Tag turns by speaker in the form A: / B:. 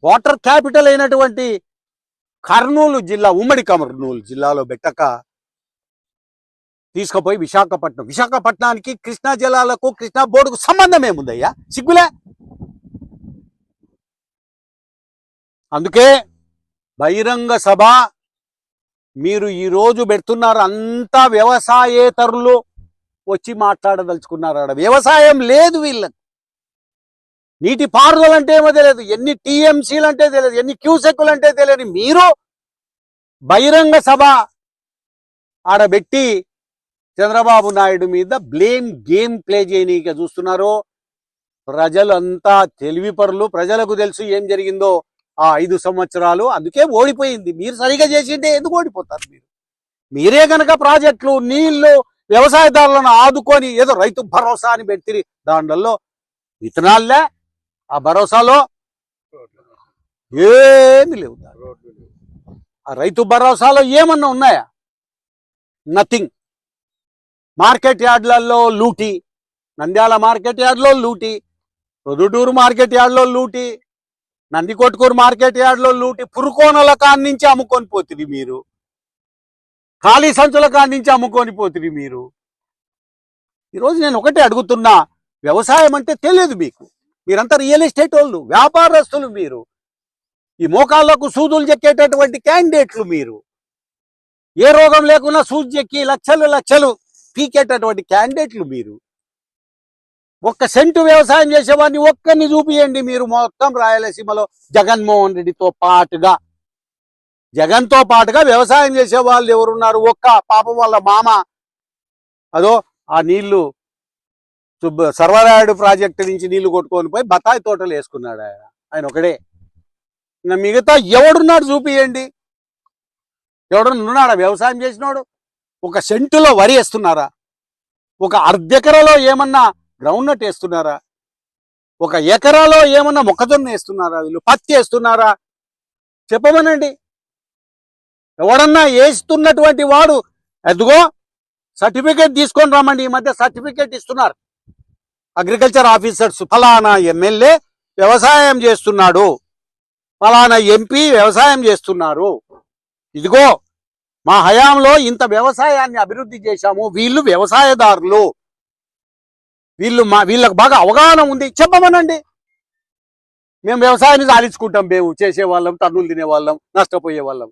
A: Water capital అయినటువంటి కర్నూలు జిల్లా, ఉమ్మడి కర్నూలు జిల్లాలో పెట్టక తీసుకుపోయి విశాఖపట్నానికి కృష్ణా జలాలకు కృష్ణా బోర్డుకు సంబంధం ఏముందయ్యా? సిగ్గులే. అందుకే బహిరంగ సభ మీరు ఈరోజు పెడుతున్నారు. అంతా వ్యవసాయేతరులు వచ్చి మాట్లాడదలుచుకున్నారు. ఆడ వ్యవసాయం లేదు వీళ్ళకి. నీటి పారుదల అంటే ఏమో తెలియదు, ఎన్ని టీఎంసీలు అంటే తెలియదు, ఎన్ని క్యూసెక్కులు అంటే తెలియదు. మీరు బహిరంగ సభ ఆడబెట్టి చంద్రబాబు నాయుడు మీద బ్లేమ్ గేమ్ ప్లే చేయనీక చూస్తున్నారు. ప్రజలు అంతా తెలివిపరులు, ప్రజలకు తెలుసు ఏం జరిగిందో ఆ 5 సంవత్సరాలు. అందుకే ఓడిపోయింది. మీరు సరిగా చేసింటే ఎందుకు ఓడిపోతారు? మీరే కనుక ప్రాజెక్టులు, నీళ్లు, వ్యవసాయదారులను ఆదుకొని ఏదో రైతు భరోసా అని పెట్టి దాంట్లో విత్తనాలే, ఆ భరోసాలో ఏమి లేవు. ఆ రైతు భరోసాలో ఏమన్నా ఉన్నాయా? నథింగ్. మార్కెట్ యార్డ్లలో లూటీ, నంద్యాల మార్కెట్ యార్డ్లో లూటీ, ప్రొద్దుటూరు మార్కెట్ యార్డ్లో లూటీ, నందికొట్కూరు మార్కెట్ యార్డ్లో లూటీ, పురుకోనల కాడి నుంచి అమ్ముకొని పోతుంది మీరు, ఖాళీ సంచుల కాడి నుంచి అమ్ముకొని పోతుంది మీరు. ఈరోజు నేను ఒకటే అడుగుతున్నా, వ్యవసాయం అంటే తెలియదు మీకు. మీరంతా రియల్ ఎస్టేట్ వాళ్ళు, వ్యాపారస్తులు. మీరు ఈ మోకాళ్ళకు సూదులు చెక్కేటటువంటి క్యాండిడేట్లు. మీరు ఏ రోగం లేకున్నా సూది చెక్కి లక్షలు పీకేటటువంటి క్యాండిడేట్లు. మీరు ఒక్క సెంటు వ్యవసాయం చేసేవాడిని ఒక్కరిని చూపియండి. మీరు మొత్తం రాయలసీమలో జగన్మోహన్ రెడ్డితో పాటుగా, జగన్తో పాటుగా వ్యవసాయం చేసే వాళ్ళు ఎవరున్నారు? ఒక్క పాపం వాళ్ళ మామ అదో ఆ నీళ్లు సర్వరాయుడు ప్రాజెక్టు నుంచి నీళ్లు కొట్టుకొని పోయి బత్తాయి తోటలు వేసుకున్నాడు ఆయన ఒకడే. ఇంకా మిగతా ఎవడున్నాడు చూపియండి. ఎవడున్నాడా వ్యవసాయం చేసినాడు? ఒక సెంటులో వరి వేస్తున్నారా? ఒక అర్ధెకరాలో ఏమన్నా గ్రౌండ్ నట్ వేస్తున్నారా? ఒక ఎకరాలో ఏమన్నా మొక్కజొన్న వేస్తున్నారా? వీళ్ళు పత్తి వేస్తున్నారా? చెప్పమనండి. ఎవడన్నా వేస్తున్నటువంటి వాడు ఎదుగో సర్టిఫికేట్ తీసుకొని రమ్మండి. ఈ మధ్య సర్టిఫికేట్ ఇస్తున్నారు అగ్రికల్చర్ ఆఫీసర్స్. ఫలానా ఎమ్మెల్యే వ్యవసాయం చేస్తున్నాడు, ఫలానా ఎంపీ వ్యవసాయం చేస్తున్నారు, ఇదిగో మా హయాంలో ఇంత వ్యవసాయాన్ని అభివృద్ధి చేశాము, వీళ్ళు వ్యవసాయదారులు, వీళ్ళకు బాగా అవగాహన ఉంది, చెప్పమనండి. మేము వ్యవసాయాన్ని సాధించుకుంటాం, మేము చేసేవాళ్ళం, టన్నులు తినేవాళ్ళం, నష్టపోయే వాళ్ళం.